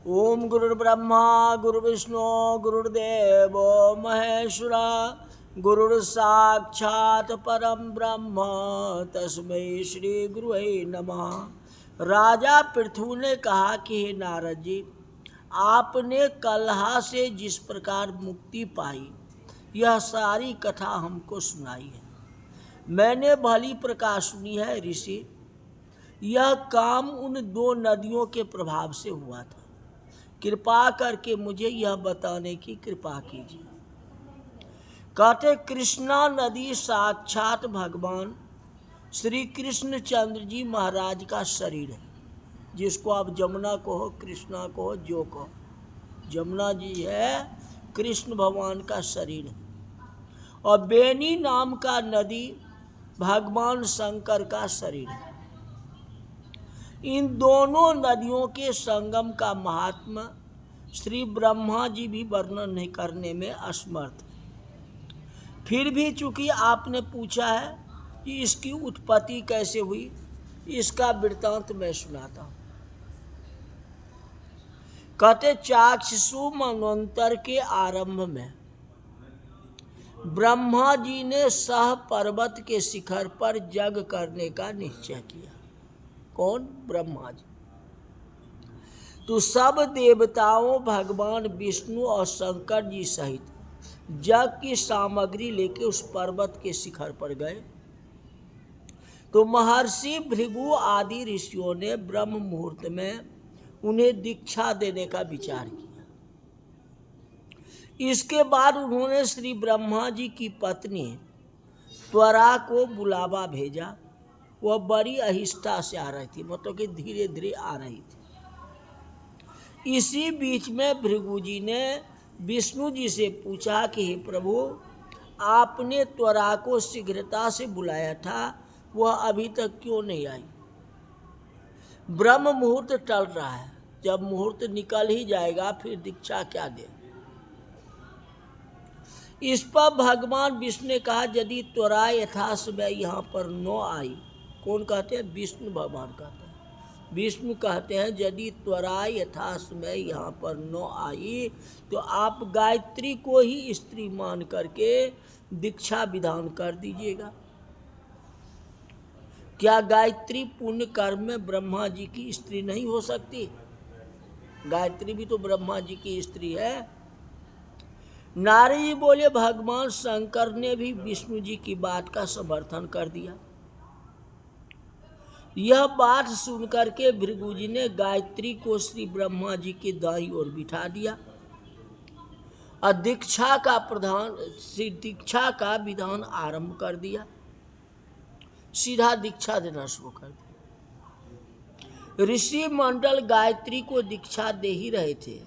ओम गुरुर्ब्रह्मा गुरुर्विष्णु गुरुर्देव महेश्वरा गुरुर्साक्षात् परम ब्रह्म तस्मै श्री गुरुवे नमः। राजा पृथु ने कहा कि हे नारद जी, आपने कलह से जिस प्रकार मुक्ति पाई यह सारी कथा हमको सुनाई है। मैंने भली प्रकार सुनी है ऋषि। यह काम उन दो नदियों के प्रभाव से हुआ था। कृपा करके मुझे यह बताने की कृपा कीजिए। कहते कृष्णा नदी साक्षात भगवान श्री कृष्ण चंद्र जी महाराज का शरीर है, जिसको आप जमुना कहो, कृष्णा कहो, जो कहो। जमुना जी है कृष्ण भगवान का शरीर है। और बेनी नाम का नदी भगवान शंकर का शरीर है। इन दोनों नदियों के संगम का महात्मा श्री ब्रह्मा जी भी वर्णन नहीं करने में असमर्थ। फिर भी चूंकि आपने पूछा है कि इसकी उत्पत्ति कैसे हुई, इसका वृत्तांत मैं सुनाता हूँ। कहते चाक्षुषु मनवंतर के आरंभ में ब्रह्मा जी ने सह पर्वत के शिखर पर यज्ञ करने का निश्चय किया। कौन? ब्रह्मा जी। तो सब देवताओं भगवान विष्णु और शंकर जी सहित यज्ञ की सामग्री लेके उस पर्वत के शिखर पर गए। तो महर्षि भृगु आदि ऋषियों ने ब्रह्म मुहूर्त में उन्हें दीक्षा देने का विचार किया। इसके बाद उन्होंने श्री ब्रह्मा जी की पत्नी त्वरा को बुलावा भेजा। वह बड़ी अहिष्ठा से आ रही थी, मतलब कि धीरे धीरे आ रही थी। इसी बीच में भृगु जी ने विष्णु जी से पूछा कि हे प्रभु, आपने त्वरा को शीघ्रता से बुलाया था, वह अभी तक क्यों नहीं आई? ब्रह्म मुहूर्त टल रहा है, जब मुहूर्त निकल ही जाएगा फिर दीक्षा क्या दे। इस पर भगवान विष्णु ने कहा यदि त्वरा यथासमय यहाँ पर न आई। कौन कहते हैं? विष्णु भगवान कहते हैं। विष्णु कहते हैं यदि त्वरा यथासमय यहाँ पर न आई तो आप गायत्री को ही स्त्री मान करके दीक्षा विधान कर दीजिएगा। क्या गायत्री पुण्य कर्म में ब्रह्मा जी की स्त्री नहीं हो सकती? गायत्री भी तो ब्रह्मा जी की स्त्री है। नारद जी बोले भगवान शंकर ने भी विष्णु जी की बात का समर्थन कर दिया। यह बात सुनकर के भृगु जी ने गायत्री को श्री ब्रह्मा जी के दाईं ओर बिठा दिया और दीक्षा का विधान आरंभ कर दिया। सीधा दीक्षा देना शुरू कर दिया। ऋषि मंडल गायत्री को दीक्षा दे ही रहे थे,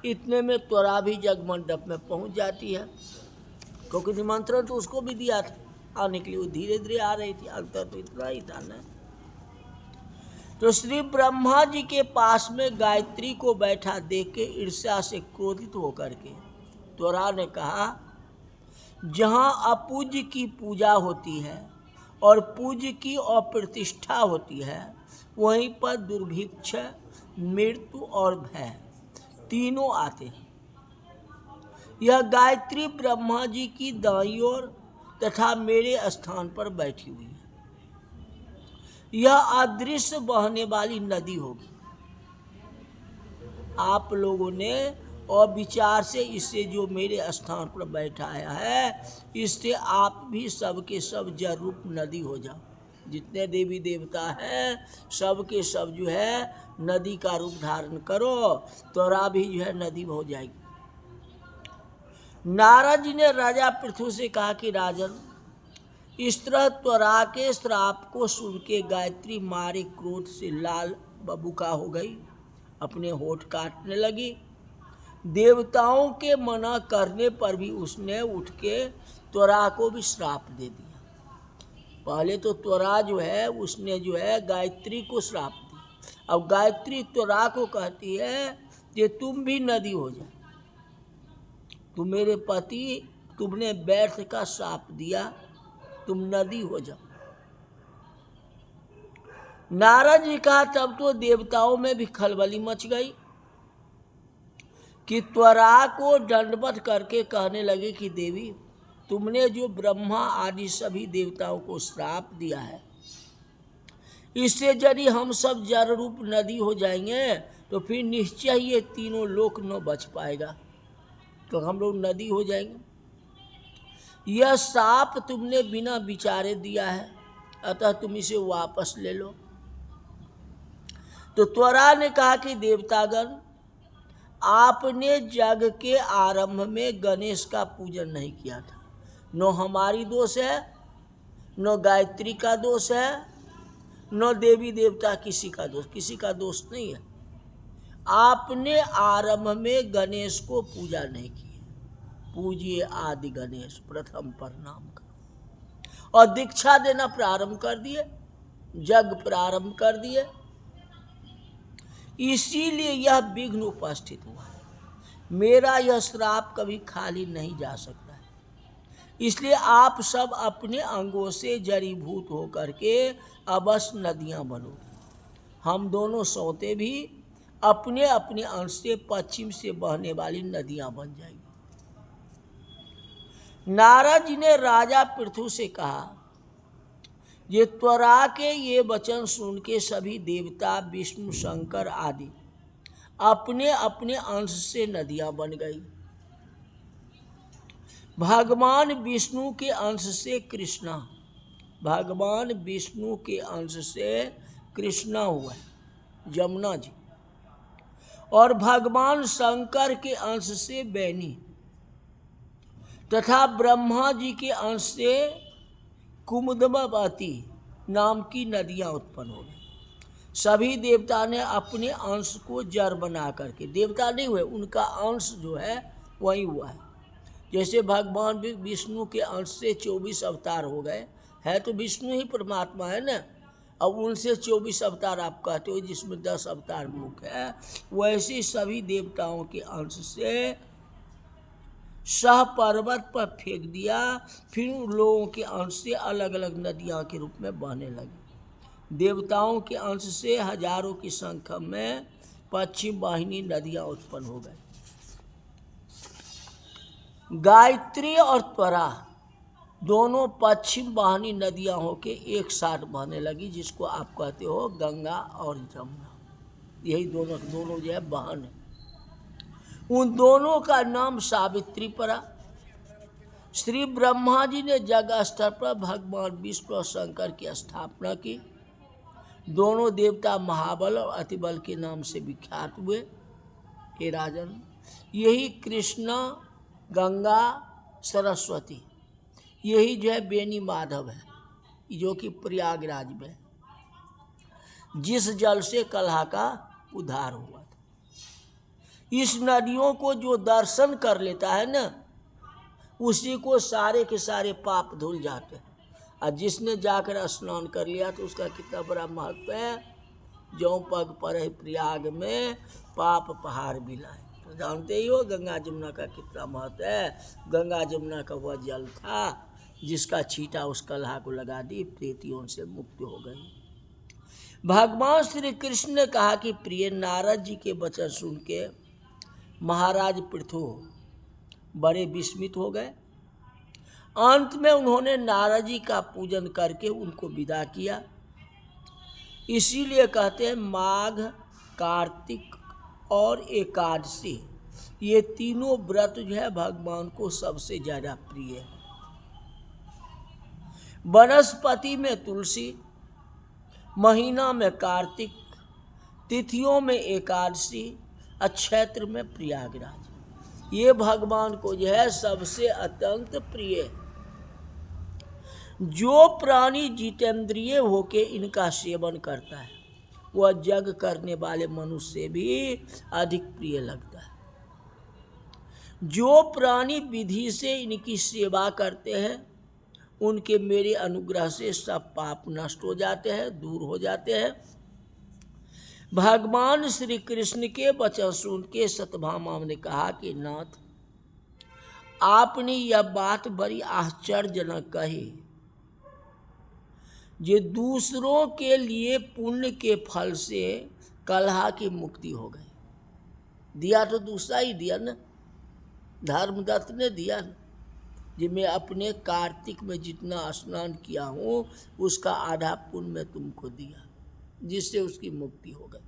इतने में त्वरा भी जग मंडप में पहुंच जाती है, क्योंकि निमंत्रण तो उसको भी दिया था आने के लिए। वो धीरे धीरे आ रही थी, अंतर तो इतना ही था ना। तो श्री ब्रह्मा जी के पास में गायत्री को बैठा देख के ईर्ष्या से क्रोधित होकर के त्वरा ने कहा, जहाँ अपूज्य की पूजा होती है और पूज्य की अप्रतिष्ठा होती है, वहीं पर दुर्भिक्ष, मृत्यु और भय तीनों आते हैं। यह गायत्री ब्रह्मा जी की दाईं ओर तथा मेरे स्थान पर बैठी हुई है। यह अदृश्य बहने वाली नदी होगी। आप लोगों ने और विचार से इससे जो मेरे स्थान पर बैठाया है, इससे आप भी सब के सब जरूर नदी हो जाओ। जितने देवी देवता हैं सब के सब जो है नदी का रूप धारण करो, त्वरा भी जो है नदी हो जाएगी। नारद जी ने राजा पृथु से कहा कि राजन, इस तरह त्वरा के श्राप को सुन के गायत्री मारे क्रोध से लाल बबूका हो गई, अपने होठ काटने लगी। देवताओं के मना करने पर भी उसने उठ के त्वरा को भी श्राप दे दिया। पहले तो त्वरा जो है उसने जो है गायत्री को श्राप दी। अब गायत्री त्वरा को कहती है कि तुम भी नदी हो जाओ। तुम मेरे पति, तुमने व्यर्थ का श्राप दिया, तुम नदी हो जाओ। नारद जी कहा तब तो देवताओं में भी खलबली मच गई। कि त्वरा को दंडवत करके कहने लगे कि देवी, तुमने जो ब्रह्मा आदि सभी देवताओं को श्राप दिया है, इससे यदि हम सब जल रूप नदी हो जाएंगे तो फिर निश्चय ये तीनों लोक न बच पाएगा, तो हम लोग नदी हो जाएंगे। यह श्राप तुमने बिना विचारे दिया है, अतः तुम इसे वापस ले लो। तो त्वरा ने कहा कि देवतागण, आपने जग के आरंभ में गणेश का पूजन नहीं किया था। न हमारी दोष है, न गायत्री का दोष है, न देवी देवता किसी का दोष नहीं है। आपने आरंभ में गणेश को पूजा नहीं की। पूजिए आदि गणेश, प्रथम प्रणाम करो। और दीक्षा देना प्रारंभ कर दिए, जग प्रारंभ कर दिए। इसीलिए यह विघ्न उपस्थित हुआ। मेरा यह श्राप कभी खाली नहीं जा सकता है। इसलिए आप सब अपने अंगों से जड़ीभूत होकर के अवश्य नदियां बनो। हम दोनों सौते भी अपने अपने अंश से पश्चिम से बहने वाली नदियां बन जाएंगी। नारद जी ने राजा पृथु से कहा, ये त्वरा के ये वचन सुन के सभी देवता विष्णु शंकर आदि अपने अपने अंश से नदियां बन गई। भगवान विष्णु के अंश से कृष्णा, भगवान विष्णु के अंश से कृष्णा हुआ यमुना जी, और भगवान शंकर के अंश से बैनी, तथा ब्रह्मा जी के अंश से कुमुदमावती नाम की नदियां उत्पन्न हो गई। सभी देवता ने अपने अंश को जड़ बना करके, देवता नहीं हुए, उनका अंश जो है वही हुआ है। जैसे भगवान विष्णु के अंश से 24 अवतार हो गए, है तो विष्णु ही परमात्मा है ना। अब उनसे 24 अवतार आप कहते हो, जिसमें 10 अवतार मुख्य है, वैसे सभी देवताओं के अंश से सह पर्वत पर फेंक दिया। फिर उन लोगों के अंश से अलग अलग नदियां के रूप में बहने लगी। देवताओं के अंश से हजारों की संख्या में पश्चिम वाहिनी नदियां उत्पन्न हो गई। गायत्री और त्वरा दोनों पश्चिम वाहिनी नदियां होके एक साथ बहने लगी, जिसको आप कहते हो गंगा और जमुना। यही दोनों जो है बहन है। उन दोनों का नाम सावित्री पड़ा। श्री ब्रह्मा जी ने जगह स्तर पर भगवान विष्णु और शंकर की स्थापना की। दोनों देवता महाबल और अतिबल के नाम से विख्यात हुए। हे राजन, यही कृष्णा, गंगा, सरस्वती, यही जो है बेनी माधव है, जो कि प्रयागराज में, जिस जल से कलहा का उद्धार हुआ था। इस नदियों को जो दर्शन कर लेता है ना, उसी को सारे के सारे पाप धुल जाते हैं। और जिसने जाकर स्नान कर लिया तो उसका कितना बड़ा महत्व है। जो पग पड़े प्रयाग में पाप पहाड़ मिलाए। तो जानते ही हो गंगा जमुना का कितना महत्व है। गंगा जमुना का वह जल था जिसका छींटा उस कलहा को लगा दी, प्रेतियों से मुक्त हो गई। भगवान श्री कृष्ण ने कहा कि प्रिय नारद जी के वचन सुन के महाराज पृथु बड़े विस्मित हो गए। अंत में उन्होंने नारद जी का पूजन करके उनको विदा किया। इसीलिए कहते हैं माघ, कार्तिक और एकादशी, ये तीनों व्रत जो है भगवान को सबसे ज्यादा प्रिय है। वनस्पति में तुलसी, महीना में कार्तिक, तिथियों में एकादशी, क्षेत्र में प्रयागराज, ये भगवान को जो है सबसे अत्यंत प्रिय है। जो प्राणी जितेंद्रिय होके इनका सेवन करता है वह जग करने वाले मनुष्य से भी अधिक प्रिय लगता है। जो प्राणी विधि से इनकी सेवा करते हैं उनके मेरे अनुग्रह से सब पाप नष्ट हो जाते हैं, दूर हो जाते हैं। भगवान श्री कृष्ण के वचन सुन के सत्यभामा ने कहा कि नाथ, आपने यह बात बड़ी आश्चर्यजनक कही, जो दूसरों के लिए पुण्य के फल से कलहा की मुक्ति हो गई। दिया तो दूसरा ही दिया ना, धर्मदत्त ने दिया ना, कि मैं अपने कार्तिक में जितना स्नान किया हूँ उसका आधा पुण्य मैं तुमको दिया, जिससे उसकी मुक्ति हो गई।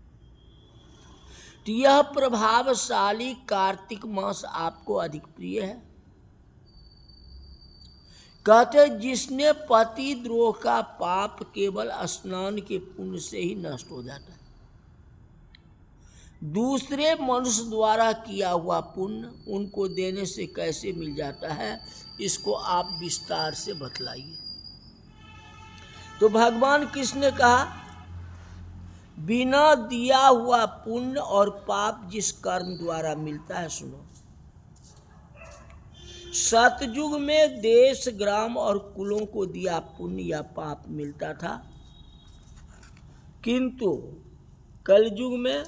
तो यह प्रभावशाली कार्तिक मास आपको अधिक प्रिय है। कहते जिसने पति द्रोह का पाप केवल स्नान के पुण्य से ही नष्ट हो जाता है, दूसरे मनुष्य द्वारा किया हुआ पुण्य उनको देने से कैसे मिल जाता है, इसको आप विस्तार से बतलाइए। तो भगवान कृष्ण ने कहा, बिना दिया हुआ पुण्य और पाप जिस कर्म द्वारा मिलता है, सुनो। सतयुग में देश ग्राम और कुलों को दिया पुण्य या पाप मिलता था, किंतु कलयुग में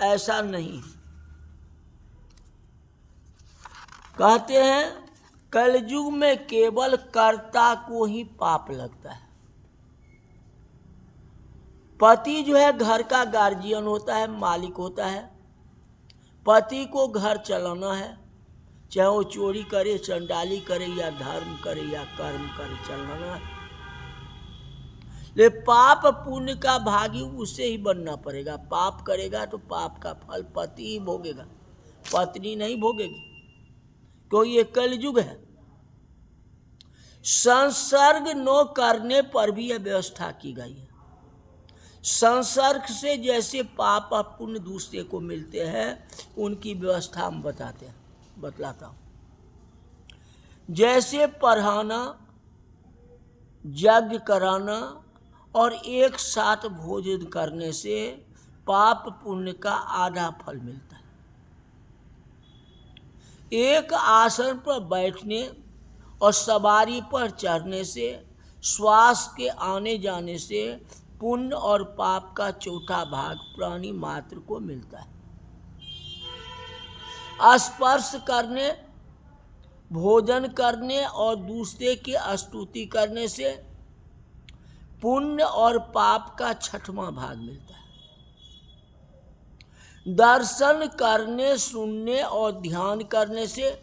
ऐसा नहीं। कहते हैं कलयुग में केवल कर्ता को ही पाप लगता है। पति जो है घर का गार्जियन होता है, मालिक होता है। पति को घर चलाना है, चाहे वो चोरी करे, चंडाली करे, या धर्म करे, या कर्म करे, चलाना है। ले पाप पुण्य का भागी उसे ही बनना पड़ेगा। पाप करेगा तो पाप का फल पति ही भोगेगा, पत्नी नहीं भोगेगी, क्योंकि ये कलयुग है। संसर्ग न करने पर भी यह व्यवस्था की गई है। संसर्ग से जैसे पाप और पुण्य दूसरे को मिलते हैं, उनकी व्यवस्था हम बतलाता हूं। जैसे पढ़ाना, यज्ञ कराना और एक साथ भोजन करने से पाप पुण्य का आधा फल मिलता है। एक आसन पर बैठने और सवारी पर चढ़ने से, श्वास के आने जाने से पुण्य और पाप का चौथा भाग प्राणी मात्र को मिलता है। स्पर्श करने, भोजन करने और दूसरे की स्तुति करने से पुण्य और पाप का छठवां भाग मिलता है। दर्शन करने, सुनने और ध्यान करने से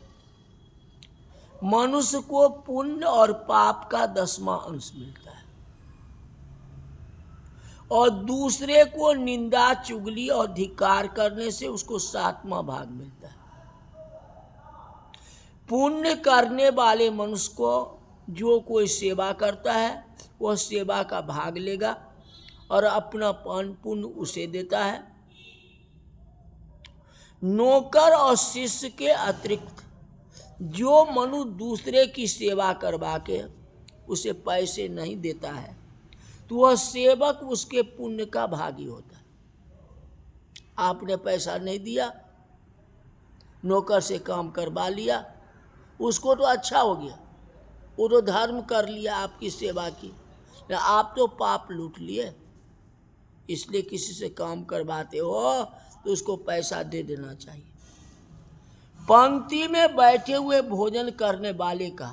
मनुष्य को पुण्य और पाप का 10वां अंश मिलता है, और दूसरे को निंदा, चुगली और धिक्कार करने से उसको 7वां भाग मिलता है। पुण्य करने वाले मनुष्य को जो कोई सेवा करता है वह सेवा का भाग लेगा और अपना पुण्य उसे देता है। नौकर और शिष्य के अतिरिक्त जो मनुष्य दूसरे की सेवा करवा के उसे पैसे नहीं देता है, तो वह सेवक उसके पुण्य का भागी होता है। आपने पैसा नहीं दिया, नौकर से काम करवा लिया, उसको तो अच्छा हो गया, वो तो धर्म कर लिया आपकी सेवा की, आप तो पाप लूट लिए। इसलिए किसी से काम करवाते हो तो उसको पैसा दे देना चाहिए। पंक्ति में बैठे हुए भोजन करने वाले का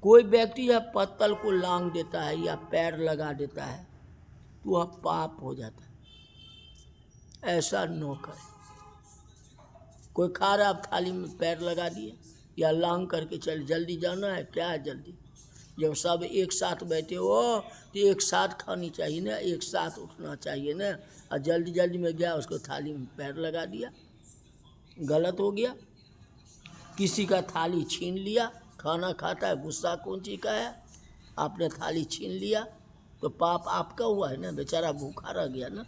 कोई व्यक्ति यह पत्तल को लांग देता है या पैर लगा देता है तो वह पाप हो जाता है। ऐसा न करे। कोई खा रहा, आप थाली में पैर लगा दिए या लांग करके चल, जल्दी जाना है, क्या है जल्दी? जब सब एक साथ बैठे हो तो एक साथ खानी चाहिए ना, एक साथ उठना चाहिए ना, और जल्दी जल्दी में गया उसको थाली में पैर लगा दिया, गलत हो गया। किसी का थाली छीन लिया, खाना खाता है, गुस्सा कौन चीज का है, आपने थाली छीन लिया तो पाप आपका हुआ है ना, बेचारा भूखा रह गया ना।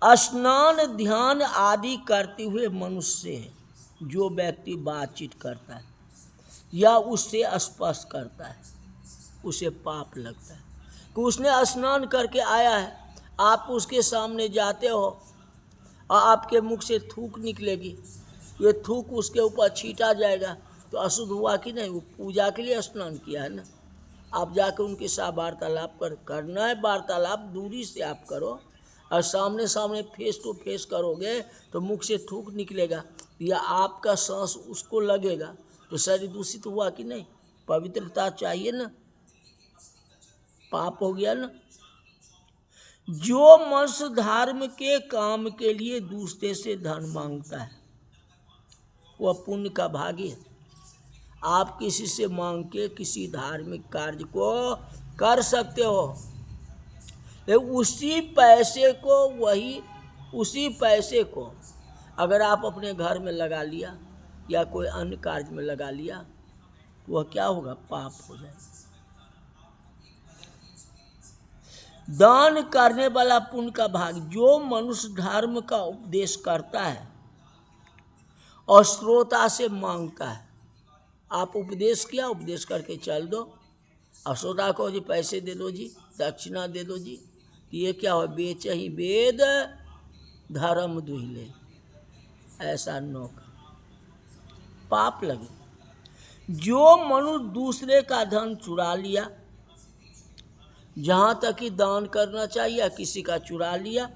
स्नान, ध्यान आदि करते हुए मनुष्य से जो व्यक्ति बातचीत करता है या उससे स्पर्श करता है उसे पाप लगता है। कि उसने स्नान करके आया है, आप उसके सामने जाते हो और आपके मुख से थूक निकलेगी, ये थूक उसके ऊपर छीटा जाएगा तो अशुद्ध हुआ कि नहीं? वो पूजा के लिए स्नान किया है ना। आप जाकर उनके साथ वार्तालाप करना है, वार्तालाप दूरी से आप करो, और सामने सामने फेस टू फेस करोगे तो मुख से थूक निकलेगा या आपका सांस उसको लगेगा तो शरीर दूषित हुआ कि नहीं? पवित्रता चाहिए ना, पाप हो गया ना। जो मनुष्य धर्म के काम के लिए दूसरे से धन मांगता है वह पुण्य का भागी है। आप किसी से मांग के किसी धार्मिक कार्य को कर सकते हो, उसी पैसे को अगर आप अपने घर में लगा लिया या कोई अन्य कार्य में लगा लिया तो वह क्या होगा, पाप हो जाएगा। दान करने वाला पुण्य का भाग। जो मनुष्य धर्म का उपदेश करता है और श्रोता से मांगता है, आप उपदेश किया, उपदेश करके चल दो और श्रोता को जी पैसे दे दो जी, दक्षिणा दे दो जी, ये क्या हो, बेच ही वेद धर्म दुहिले, ऐसा न कर, पाप लगे। जो मनुष्य दूसरे का धन चुरा लिया, जहाँ तक कि दान करना चाहिए किसी का चुरा लिया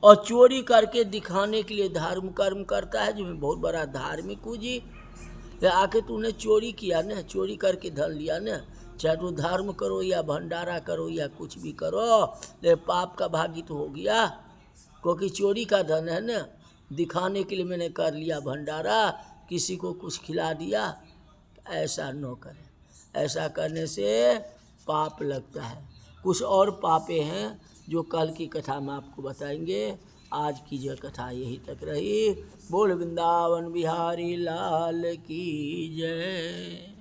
और चोरी करके दिखाने के लिए धर्म कर्म करता है, जो मैं बहुत बड़ा धार्मिक हूँ जी, आके तूने चोरी किया ना, चोरी करके धन लिया ना, चाहे तू धर्म करो या भंडारा करो या कुछ भी करो, लेकिन पाप का भागी तो हो गया, क्योंकि चोरी का धन है ना, दिखाने के लिए मैंने कर लिया भंडारा, किसी को कुछ खिला दिया। ऐसा न करें, ऐसा करने से पाप लगता है। कुछ और पापे हैं जो कल की कथा में आपको बताएंगे। आज की जो कथा यही तक रही। बोल वृंदावन बिहारी लाल की जय।